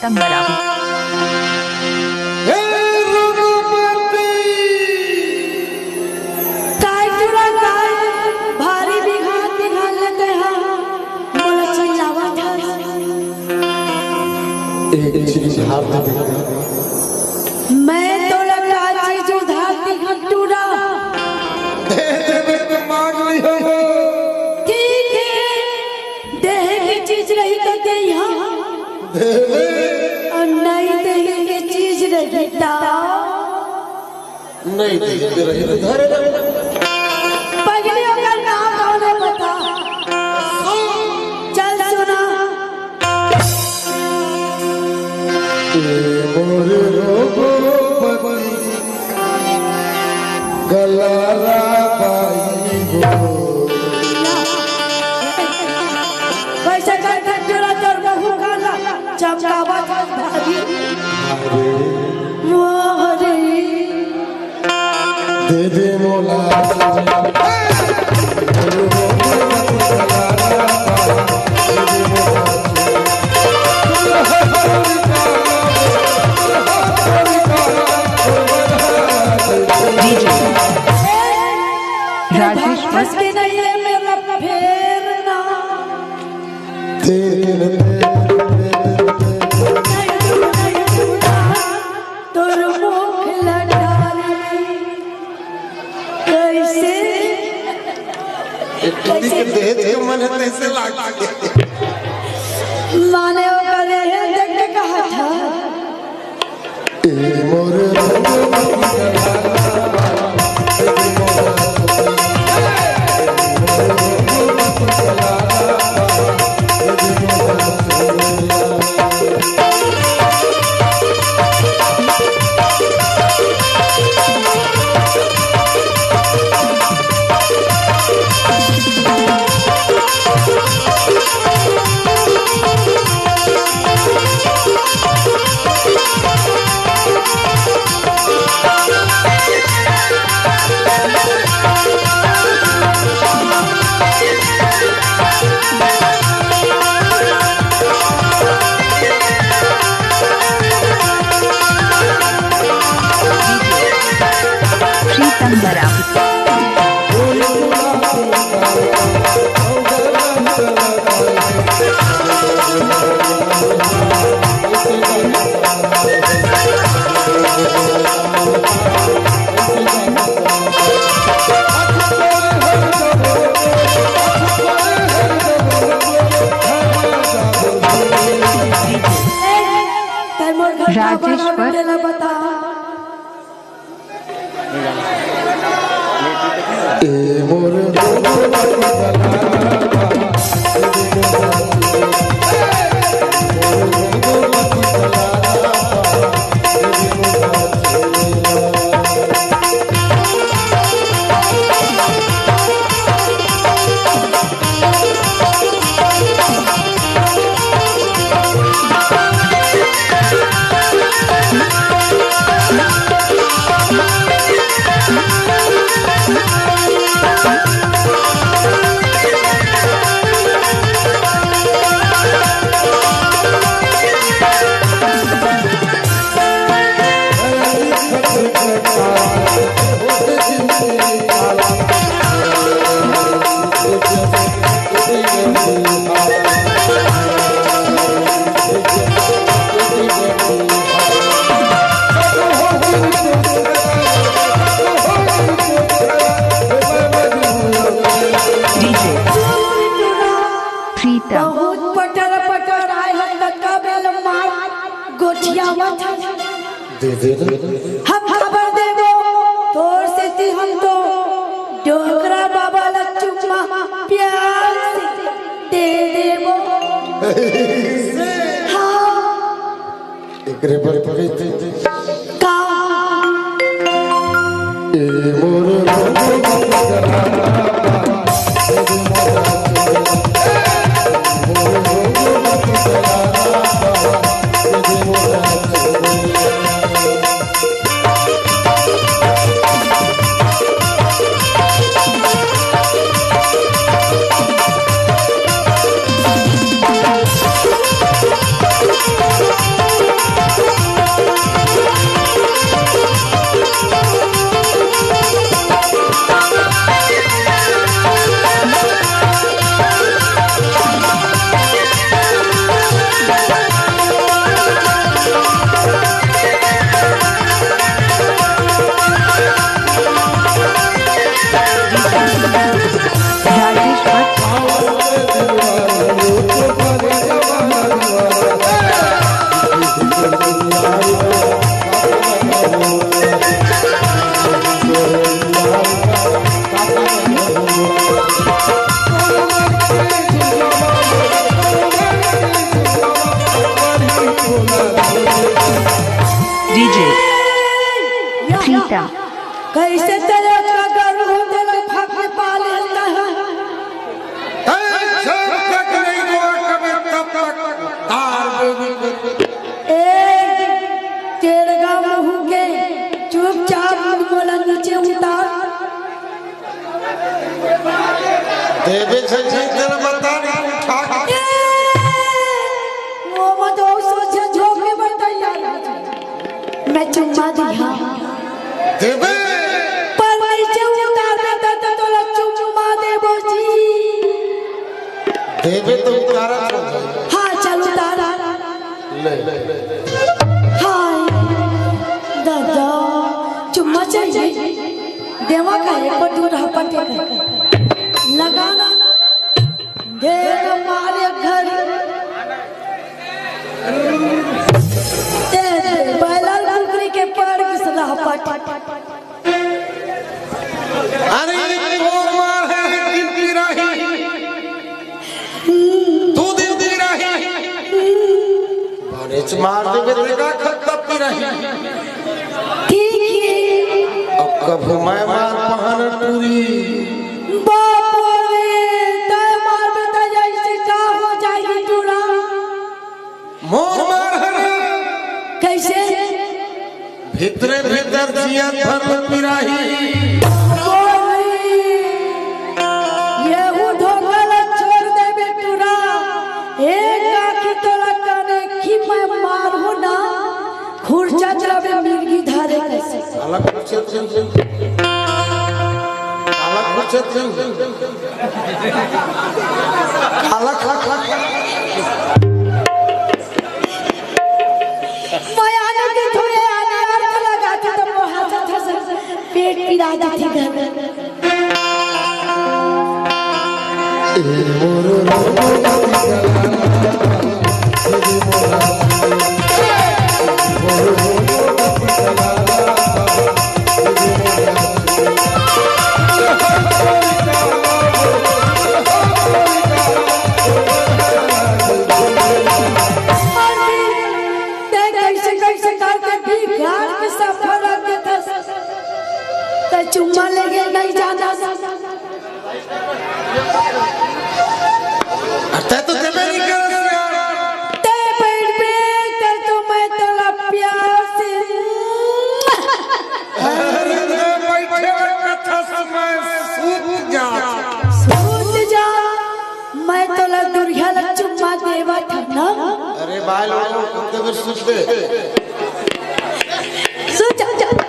प्रीतम बरावी। मैं तो लगा चीज उधार दी खटूरा दे दे तो मांग लियो। ठीक है, देह की चीज रही तो दे यहाँ और नहीं देह की चीज रही तो नहीं दे रही तो धरे पगली का नाम कौन बता। चल सुना मोरे रोपती गलारा पाई हो कैसे कर खटूरा तोर बहु काला चमकावा भाभी मोहरे दे दे मोला राजेश बस के नहीं है मेरा फेरना तोर मुख लड़ारी कैसे कैसे दे दे मन ऐसे लाग माने वो करे है देख के कहा था मोरे प्रीतम बरावी। राजेश पर मोरे बहुत पटर पटर आए हम धक्का बेल मार गोठिया दे दे हम खबर देबो तोर से थी हम तो डोकरा बाबा लचुमा प्यार से दे देबो हाँ एकरे पर पकड़ते का मोरे सीता कैसे तेरे का गर्व हो तेरे भाग में पा लेता है जब तक नहीं दुआ कभी तब तक तार बेबी तेरे गाँव मुँह के चुपचाप बोला नीचे उतार देवी सच्ची तेरा बता वो मत सोचे झोंक में बताइए मैं चुम्मा दिया देवी पर नीचे उतार देता तो तोला चुम्मा देबो जी देवी तो उतारा छोड़ हाँ चल उतार ले हाय दादा चुम्मा चाहिए देवा का एक पर दूर हपटे लगाना दे हमारे घर बैलाल कुकरी के पैर की सदा हपटे अरे वो मार है दिन की राही तू दिन की राही बारिश मार दे बेटा खत्ता की राही ठीक है अब कभी मैं मार पहन पूरी बाप रे तय मार बता जैसे का हो जाएगी टूरा मोर मार है कैसे भीतरे भीतर जिया धर्म की राही ये उधोगल छोड़ दे बेटूरा एक आंखी तोला काने की मैं मार हो ना खुरचा चलावे मिर्गी धारे कैसे अलग क्षेत्र अलग क्षेत्र अलग मैं आने के थोड़े आने अर्थ लगाती तो वो हंसत हंसत पेट पिरा जाती घर चुम्मा लेके नहीं जाना अरे तो देवे नहीं कर ते पेट पे ते तो मैं तेरा प्यार से अरे बैठे कथा समय सूत जा मैं तेरा दुर्गा ला चुम्मा देवा था ना अरे भाई लोगों को देवे सूत दे सुन जा